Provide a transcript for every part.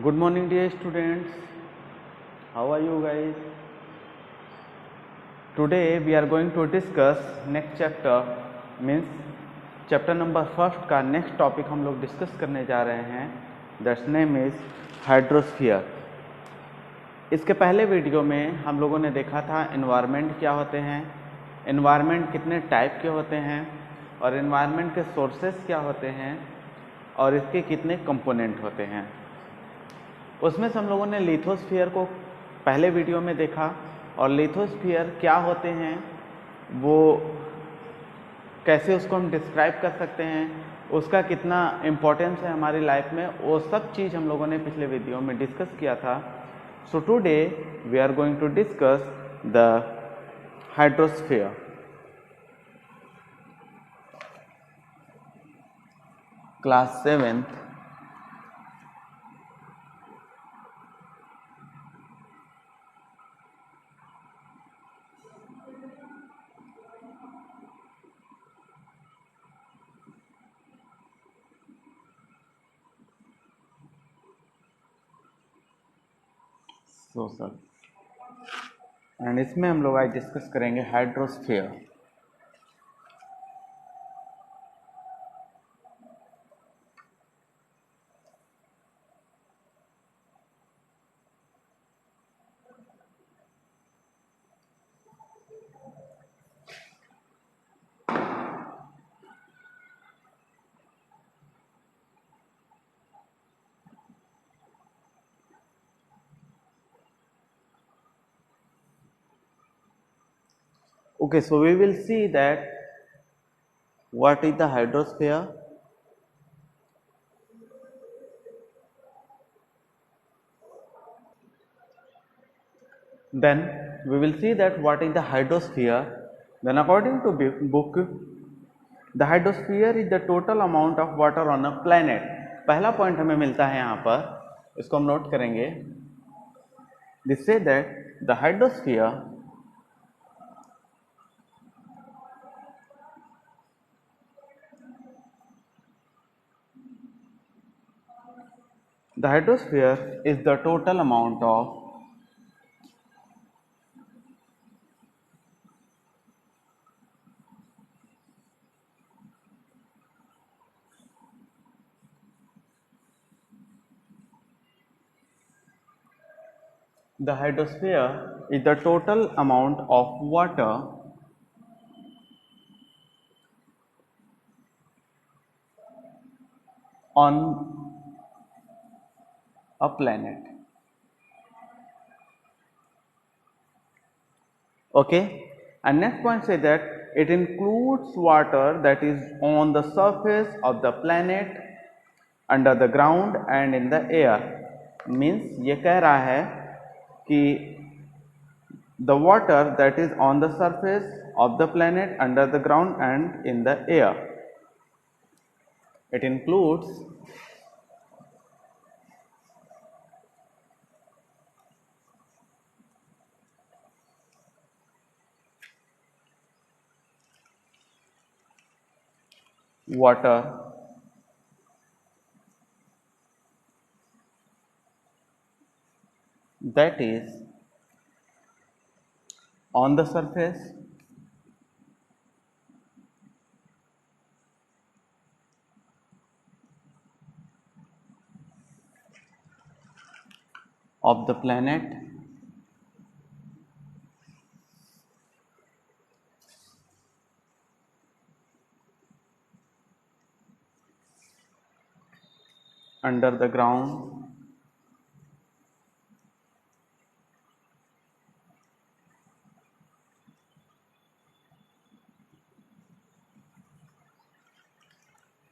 Good morning, dear students. How are you guys? Today we are going to discuss next chapter, means chapter number first का next topic हम लोग discuss करने जा रहे हैं. That's name is hydrosphere. इसके पहले वीडियो में हम लोगों ने देखा था एनवायरनमेंट क्या होते हैं, एनवायरनमेंट कितने टाइप के होते हैं और एनवायरनमेंट के सोर्सेस क्या होते हैं और इसके कितने कंपोनेंट होते हैं. उसमें से हम लोगों ने लिथोस्फीयर को पहले वीडियो में देखा और लिथोस्फीयर क्या होते हैं, वो कैसे उसको हम डिस्क्राइब कर सकते हैं, उसका कितना इम्पोर्टेंस है हमारी लाइफ में, वो सब चीज़ हम लोगों ने पिछले वीडियो में डिस्कस किया था. So today we are going to discuss the hydrosphere. Class 7th social and इसमें हम लोग आज डिस्कस करेंगे hydrosphere. Okay, so we will see that what is the hydrosphere. Then we will see that what is the hydrosphere. Then according to book, the hydrosphere is the total amount of water on a planet. पहला point हमें मिलता है यहाँ पर, इसको हम note करेंगे. They say that the hydrosphere is the total amount of water on a planet. Okay, and next point say that it includes water that is on the surface of the planet, under the ground and in the air. Means ये कह रहा है कि the water that is on the surface of the planet, under the ground and in the air. It includes water that is on the surface of the planet under the ground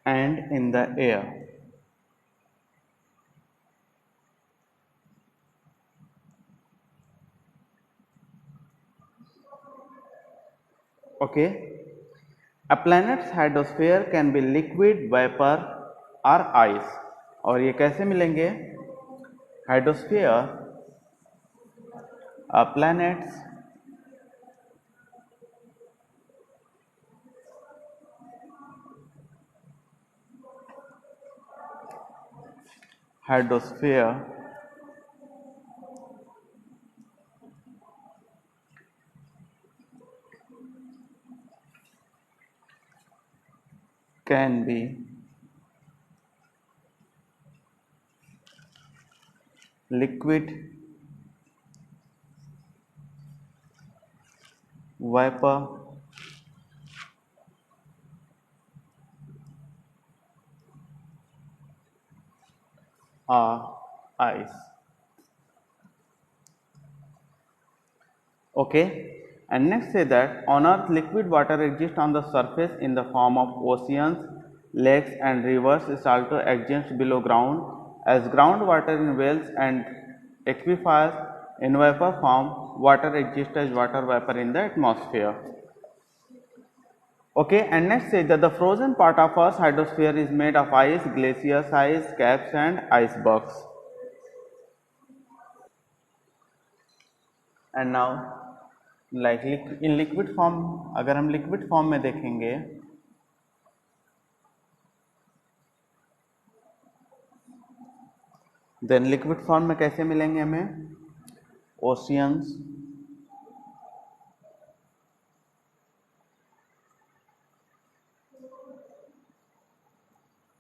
and in the air. Okay, a planet's hydrosphere can be liquid, vapor or ice. और ये कैसे मिलेंगे? Hydrosphere, a planet's hydrosphere can be liquid, vapor, or ice. Okay, and next say that on earth liquid water exists on the surface in the form of oceans, lakes and rivers. It also exists below ground as groundwater in wells and aquifers. In vapor form, water exists as water vapor in the atmosphere. Okay, and next say that the frozen part of Earth's hydrosphere is made of ice, glaciers, ice caps and icebergs. And now like in liquid form, अगर हम liquid form में देखेंगे then liquid form में कैसे मिलेंगे हमें? Oceans,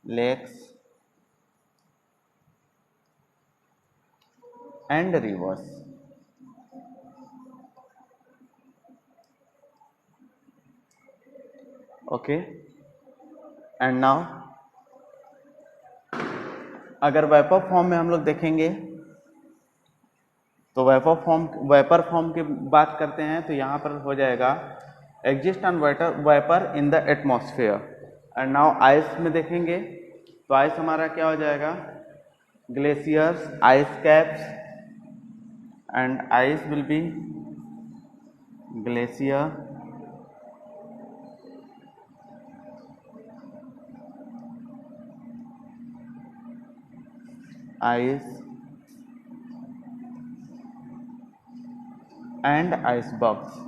lakes and rivers. Okay, and now अगर vapour form में हम लोग देखेंगे तो वेपर फॉर्म की बात करते हैं तो यहाँ पर हो जाएगा exist on vapour in the atmosphere. And now ice में देखेंगे तो आइस हमारा क्या हो जाएगा? Glaciers, ice caps and ice will be glacier, ice and icebergs.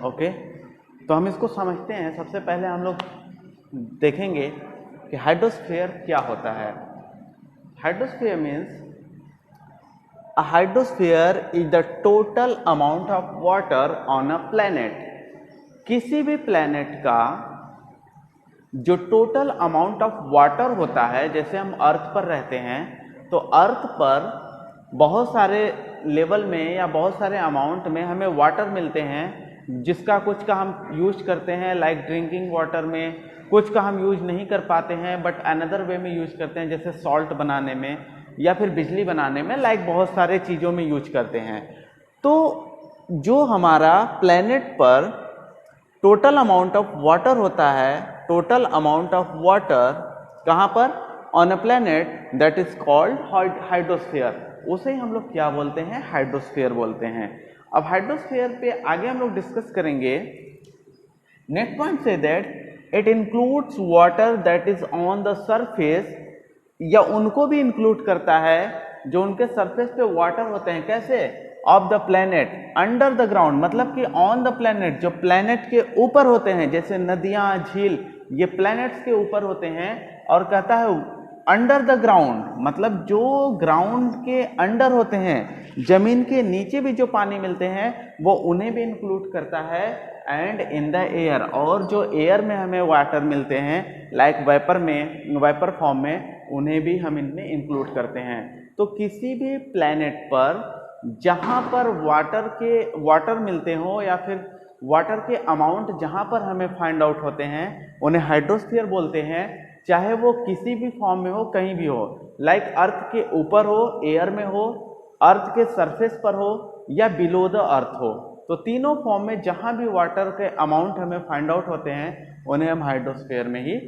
Okay, तो हम इसको समझते हैं. सबसे पहले हम लोग देखेंगे कि हाइड्रोस्फीयर क्या होता है. Hydrosphere means a hydrosphere is the total amount of water on a planet. किसी भी प्लैनेट का जो टोटल अमाउंट ऑफ वाटर होता है, जैसे हम अर्थ पर रहते हैं तो अर्थ पर बहुत सारे लेवल में या बहुत सारे अमाउंट में हमें वाटर मिलते हैं, जिसका कुछ का हम यूज करते हैं लाइक ड्रिंकिंग वाटर में, कुछ का हम यूज नहीं कर पाते हैं बट अनदर वे में यूज करते हैं जैसे सॉल्ट बनाने में या फिर बिजली बनाने में, लाइक बहुत सारे चीज़ों में यूज करते हैं. तो जो हमारा प्लैनेट पर टोटल अमाउंट ऑफ वाटर होता है, टोटल अमाउंट ऑफ वाटर कहाँ पर? On a planet, that is called hydrosphere. उसे ही हम लोग क्या बोलते हैं? हाइड्रोस्फीयर बोलते हैं. अब हाइड्रोस्फीयर पे आगे हम लोग डिस्कस करेंगे. Next point say that it includes water that is on the surface, या उनको भी इंक्लूड करता है जो उनके सरफेस पे वाटर होते हैं. कैसे? Of the planet, under the ground, मतलब कि ऑन द प्लैनेट, जो प्लैनेट के ऊपर होते हैं, जैसे नदियां, झील, ये प्लैनेट्स के ऊपर होते हैं. और कहता है अंडर द ग्राउंड, मतलब जो ग्राउंड के अंडर होते हैं, जमीन के नीचे भी जो पानी मिलते हैं वो उन्हें भी इंक्लूड करता है. एंड इन द एयर, और जो एयर में हमें वाटर मिलते हैं लाइक वेपर फॉर्म में, उन्हें भी हम इनमें इंक्लूड करते हैं. तो किसी भी प्लैनेट पर जहाँ पर वाटर मिलते हो या फिर वाटर के अमाउंट जहाँ पर हमें फाइंड आउट होते हैं, उन्हें हाइड्रोस्फीयर बोलते हैं. चाहे वो किसी भी फॉर्म में हो, कहीं भी हो, लाइक अर्थ के ऊपर हो, एयर में हो, अर्थ के सरफेस पर हो या बिलो द अर्थ हो. तो तीनों फॉर्म में जहाँ भी वाटर के अमाउंट हमें फाइंड आउट होते हैं उन्हें हम हाइड्रोस्फीयर में ही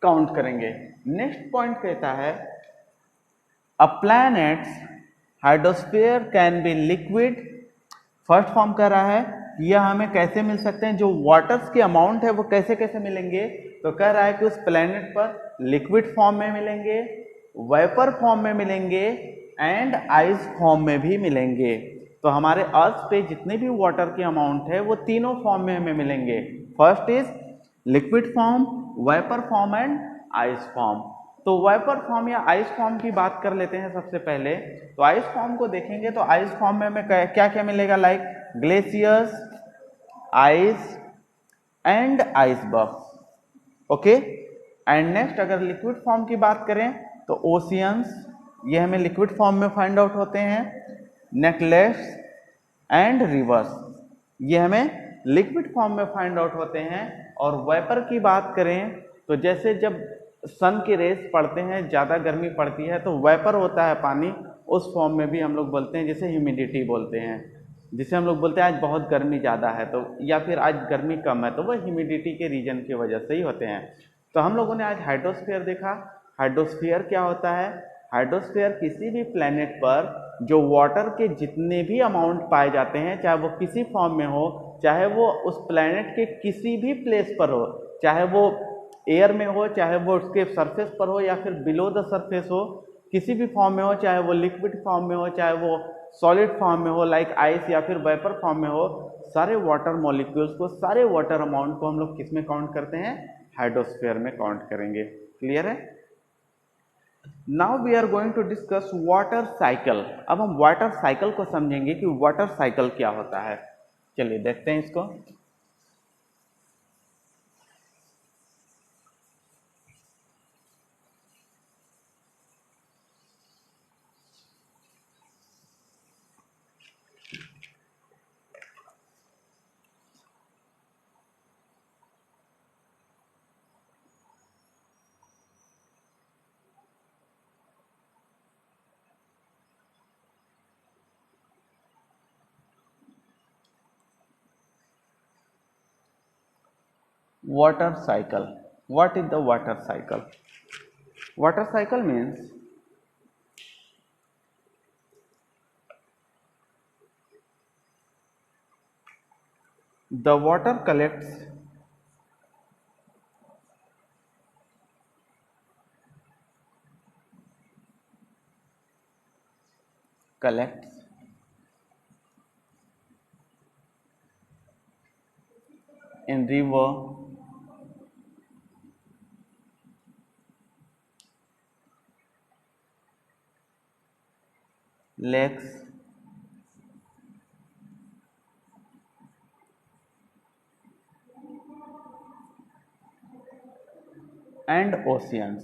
काउंट करेंगे. नेक्स्ट पॉइंट कहता है a planets hydrosphere can be liquid. First form कर रहा है यह हमें कैसे मिल सकते हैं, जो वाटर्स के अमाउंट है वो कैसे कैसे मिलेंगे. तो कह रहा है कि उस प्लैनेट पर लिक्विड फॉर्म में मिलेंगे, वेपर फॉर्म में मिलेंगे एंड आइस फॉर्म में भी मिलेंगे. तो हमारे अर्थ पे जितने भी वाटर के अमाउंट है वो तीनों फॉर्म में हमें मिलेंगे. First is liquid form, vapour form and ice form. तो वेपर फॉर्म या आइस फॉर्म की बात कर लेते हैं सबसे पहले। तो आइस फॉर्म को देखेंगे तो आइस फॉर्म में हमें क्या क्या मिलेगा, like glaciers, ice and icebergs, okay. And next अगर लिक्विड फॉर्म की बात करें तो ओशियंस, ये हमें लिक्विड फॉर्म में फाइंड आउट होते हैं। नेक्स्ट लेक्स एंड रिवर्स, ये हमें लिक्विड फॉर्म में फाइंड आउट होते हैं। और वेपर की बात करें तो जैसे जब सन के रेस पड़ते हैं, ज़्यादा गर्मी पड़ती है तो वेपर होता है पानी, उस फॉर्म में भी हम लोग बोलते हैं, जैसे ह्यूमिडिटी बोलते हैं, जिसे हम लोग बोलते हैं आज बहुत गर्मी ज़्यादा है तो, या फिर आज गर्मी कम है, तो वह ह्यूमिडिटी के रीजन की वजह से ही होते हैं। तो हम लोगों ने आज हाइड्रोस्फीयर देखा। हाइड्रोस्फीयर क्या होता है? हाइड्रोस्फीयर किसी भी प्लेनेट पर जो वाटर के जितने भी अमाउंट पाए जाते हैं, चाहे वो किसी फॉर्म में हो, चाहे वो उस प्लेनेट के किसी भी प्लेस पर हो, चाहे वो एयर में हो, चाहे वो उसके सरफेस पर हो या फिर बिलो द सरफेस हो, किसी भी फॉर्म में हो, चाहे वो लिक्विड फॉर्म में हो, चाहे वो सॉलिड फॉर्म में हो लाइक आइस, या फिर वेपर फॉर्म में हो, सारे वाटर मॉलिक्यूल्स को, सारे वाटर अमाउंट को हम लोग किस में काउंट करते हैं? हाइड्रोस्फीयर में काउंट करेंगे। क्लियर है? Now we are going to discuss water cycle. अब हम वाटर साइकिल को समझेंगे कि वाटर साइकिल क्या होता है। चलिए देखते हैं इसको। Water cycle. What is the water cycle? Water cycle means the water collects in river, lakes, and oceans.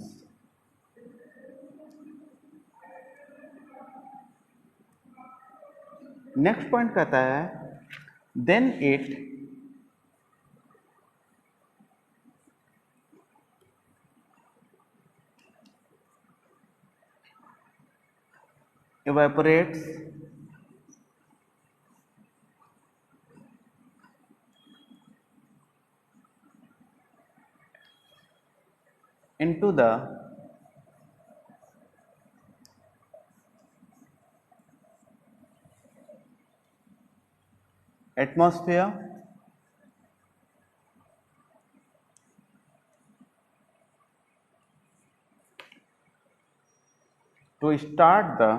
Next point कहता है then it evaporates into the atmosphere to start the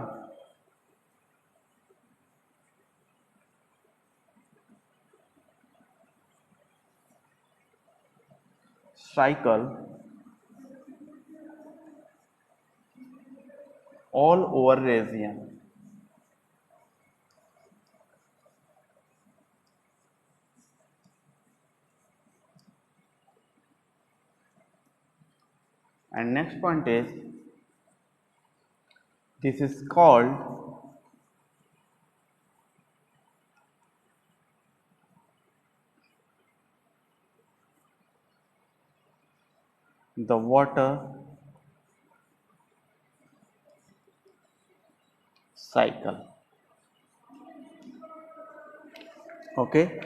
cycle all over region. And next point is this is called the water cycle. Okay,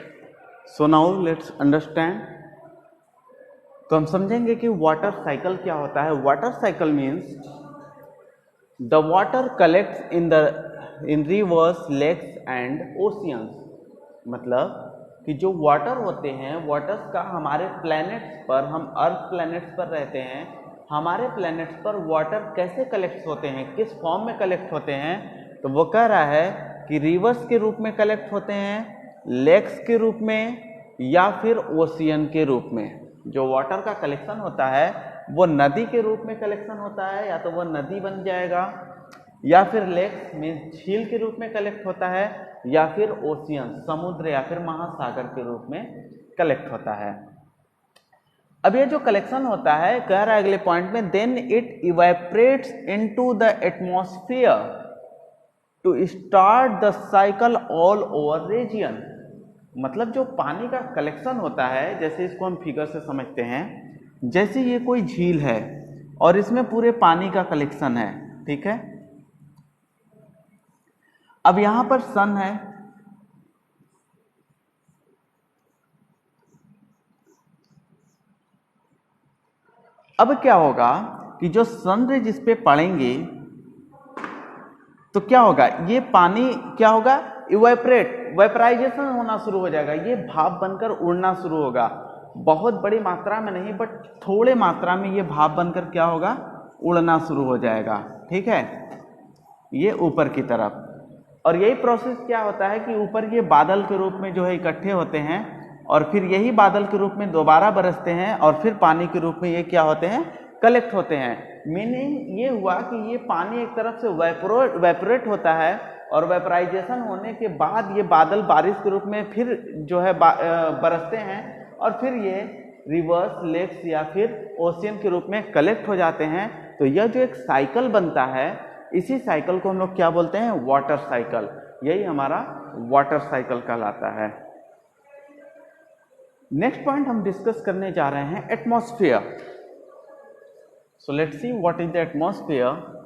so now let's understand. तो हम समझेंगे कि water cycle क्या होता है। Water cycle means the water collects in rivers, lakes and oceans. मतलब कि जो वाटर होते हैं, वाटर्स का हमारे प्लैनेट्स पर, हम अर्थ प्लैनेट्स पर रहते हैं, हमारे प्लैनेट्स पर वाटर कैसे कलेक्ट होते हैं, किस फॉर्म में कलेक्ट होते हैं। तो वो कह रहा है कि रिवर्स के रूप में कलेक्ट होते हैं, लेक्स के रूप में, या फिर ओशियन के रूप में। जो वाटर का कलेक्शन होता है वो नदी के रूप में कलेक्शन होता है, या तो वो नदी बन जाएगा, या फिर लेक मीन झील के रूप में कलेक्ट होता है, या फिर ओशियन समुद्र या फिर महासागर के रूप में कलेक्ट होता है। अब ये जो कलेक्शन होता है, कह रहा है अगले पॉइंट में, then it evaporates into the atmosphere to start the cycle all over region. मतलब जो पानी का कलेक्शन होता है, जैसे इसको हम फिगर से समझते हैं, जैसे ये कोई झील है और इसमें पूरे पानी का कलेक्शन है, ठीक है। अब यहां पर सन है, अब क्या होगा कि जो सन रे जिस पे पड़ेंगे तो क्या होगा, ये पानी क्या होगा, वेपराइजेशन होना शुरू हो जाएगा, ये भाप बनकर उड़ना शुरू होगा। बहुत बड़ी मात्रा में नहीं, बट थोड़े मात्रा में ये भाप बनकर क्या होगा, उड़ना शुरू हो जाएगा, ठीक है, ये ऊपर की तरफ। और यही प्रोसेस क्या होता है कि ऊपर ये बादल के रूप में जो है इकट्ठे होते हैं, और फिर यही बादल के रूप में दोबारा बरसते हैं, और फिर पानी के रूप में ये क्या होते हैं, कलेक्ट होते हैं। मीनिंग ये हुआ कि ये पानी एक तरफ से वेपोरेट होता है, और वेपराइजेशन होने के बाद ये बादल बारिश के रूप में फिर जो है बरसते हैं, और फिर ये रिवर्स लेक्स या फिर ओशियन के रूप में कलेक्ट हो जाते हैं। तो यह जो एक साइकिल बनता है, इसी साइकिल को हम लोग क्या बोलते हैं, वाटर साइकिल। यही हमारा वाटर साइकिल कहलाता है। नेक्स्ट पॉइंट हम डिस्कस करने जा रहे हैं, atmosphere. So let's see what is the atmosphere.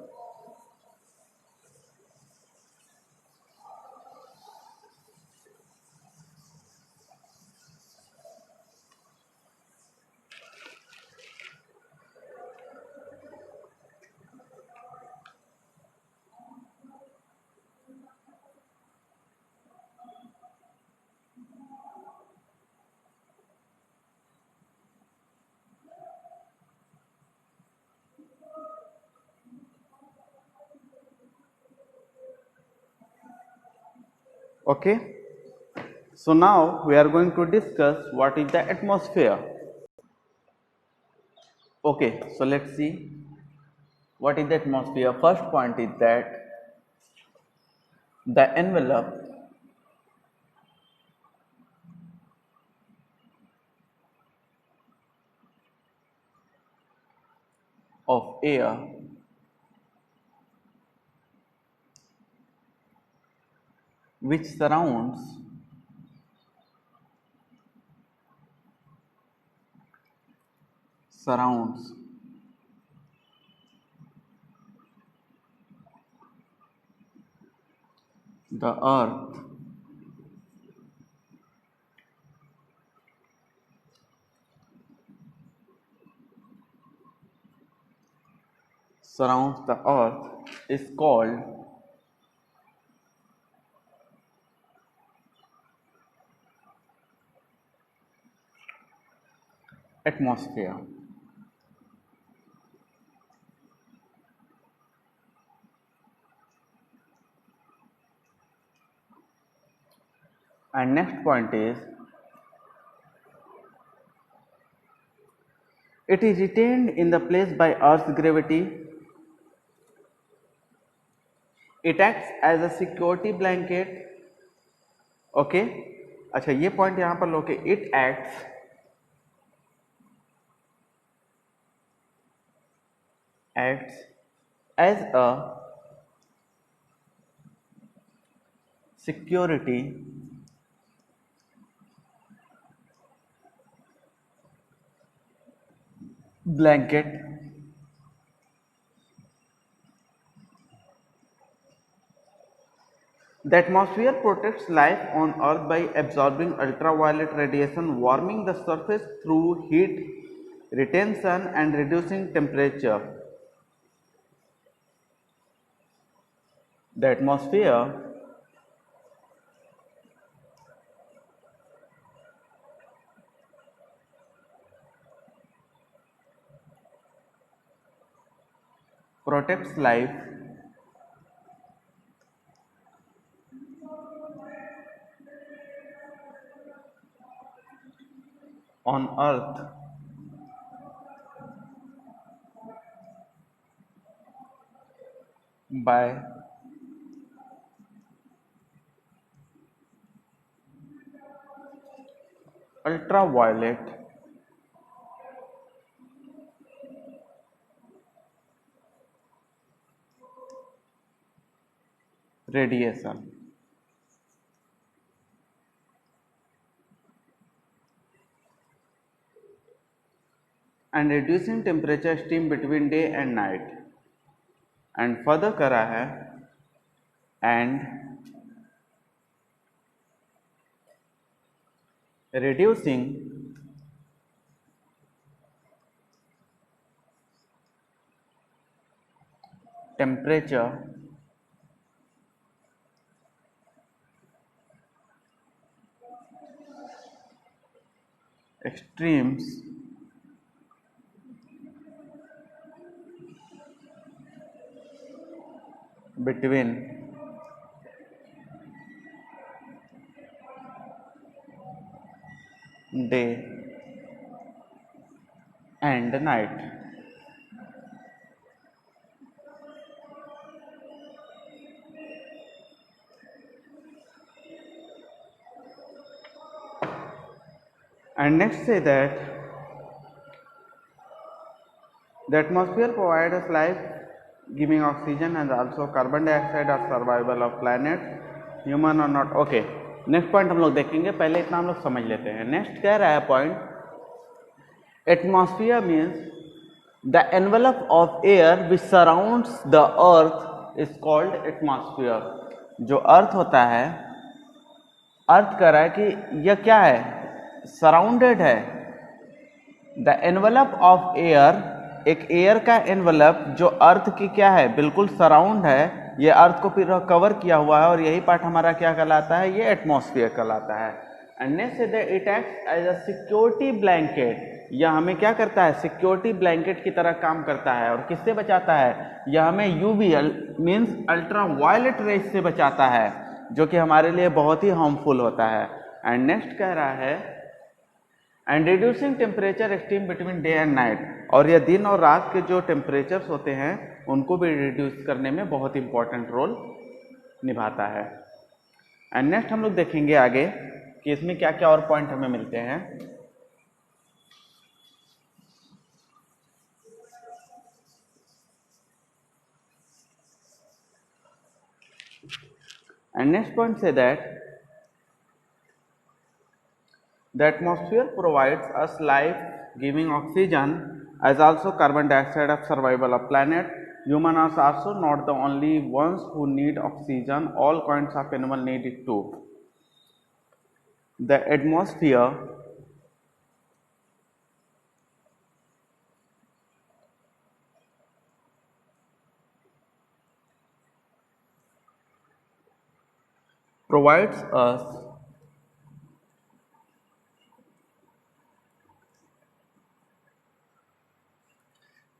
Okay, so now we are going to discuss what is the atmosphere. Okay, so let's see what is the atmosphere. First point is that the envelope of air which surrounds the earth is called atmosphere. And next point is, it is retained in the place by Earth's gravity. It acts as a security blanket. Okay, अच्छा ये point यहां पर लो कि it acts as a security blanket The atmosphere protects life on Earth by absorbing ultraviolet radiation, warming the surface through heat retention and reducing temperature. The atmosphere protects life on Earth by ultraviolet radiation. And reducing temperature extreme between day and night. And further करा है and reducing temperature extremes between day and night. And next say that the atmosphere provides us life giving oxygen and also carbon dioxide are survival of planet human or not. Okay next point हम लोग देखेंगे, पहले इतना हम लोग समझ लेते हैं. नेक्स्ट कह रहा है point atmosphere means the envelope of air which surrounds the earth is called atmosphere. जो अर्थ होता है, अर्थ कह रहा है कि यह क्या है, सराउंडेड है. द एनवेलप ऑफ एयर, एक एयर का एनवेलप जो अर्थ की क्या है, बिल्कुल सराउंड है, ये अर्थ को फिर कवर किया हुआ है और यही पार्ट हमारा क्या कहलाता है, ये एटमॉस्फेयर कहलाता है. And next it acts as a security blanket. यह हमें क्या करता है, सिक्योरिटी ब्लैंकेट की तरह काम करता है. और किससे बचाता है, यह हमें UV means ultraviolet rays से बचाता है, जो कि हमारे लिए बहुत ही हार्मफुल होता है. एंड नेक्स्ट कह रहा है and reducing temperature extreme between day and night. और यह दिन और रात के जो टेम्परेचर्स होते हैं उनको भी रिड्यूस करने में बहुत इंपॉर्टेंट रोल निभाता है. एंड नेक्स्ट हम लोग देखेंगे आगे कि इसमें क्या क्या और पॉइंट हमें मिलते हैं. And next point say that the atmosphere provides us life giving oxygen as also carbon dioxide of survival of planet. Human are also not the only ones who need oxygen, all kinds of animal need it too. The atmosphere provides us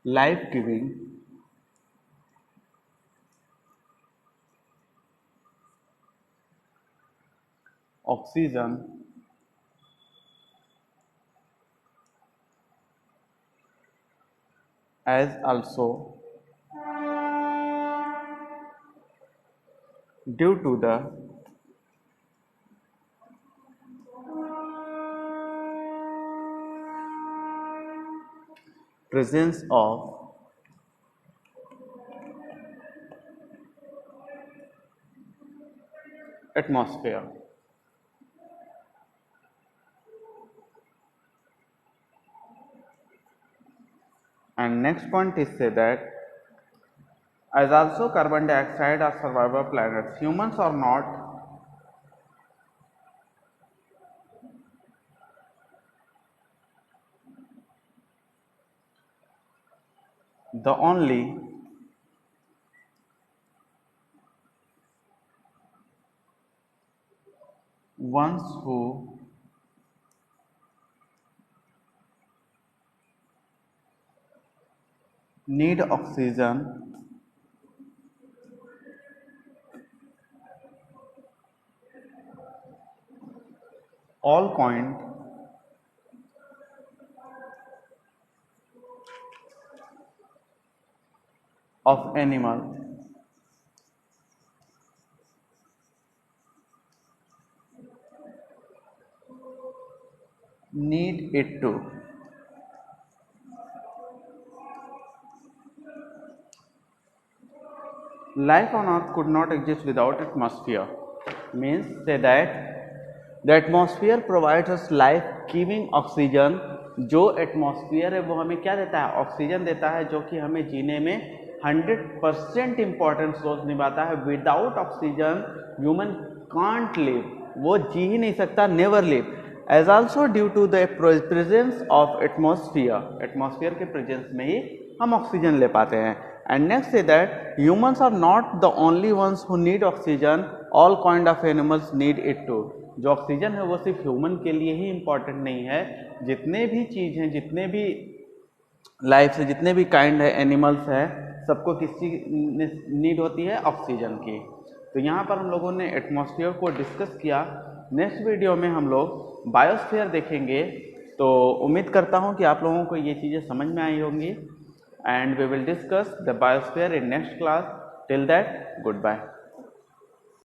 life giving oxygen as also due to the presence of atmosphere. And next point is say that as also carbon dioxide are survivor planets, humans are not the only ones who need oxygen all kind of animal it too. Life on earth could not exist without atmosphere. Means say that the atmosphere provides us life giving oxygen. जो atmosphere है वो हमें क्या देता है? Oxygen देता है, जो कि हमें जीने में 100% इम्पॉर्टेंट रोल निभाता है. Without oxygen human can't live, वो जी ही नहीं सकता, never live. As also due to the presence of atmosphere, atmosphere के प्रेजेंस में ही हम ऑक्सीजन ले पाते हैं. And next say that humans are not the only ones who need oxygen, all kind of animals need it too. जो oxygen है वो सिर्फ ह्यूमन के लिए ही इम्पॉर्टेंट नहीं है, जितने भी चीज़ हैं, जितने भी लाइफ से, जितने भी काइंड है, एनिमल्स है, सबको किसकी नीड होती है? ऑक्सीजन की. तो यहाँ पर हम लोगों ने एटमॉस्फेयर को डिस्कस किया. नेक्स्ट वीडियो में हम लोग बायोस्फीयर देखेंगे. तो उम्मीद करता हूँ कि आप लोगों को ये चीज़ें समझ में आई होंगी. And we will discuss the biosphere in next class. Till that, goodbye.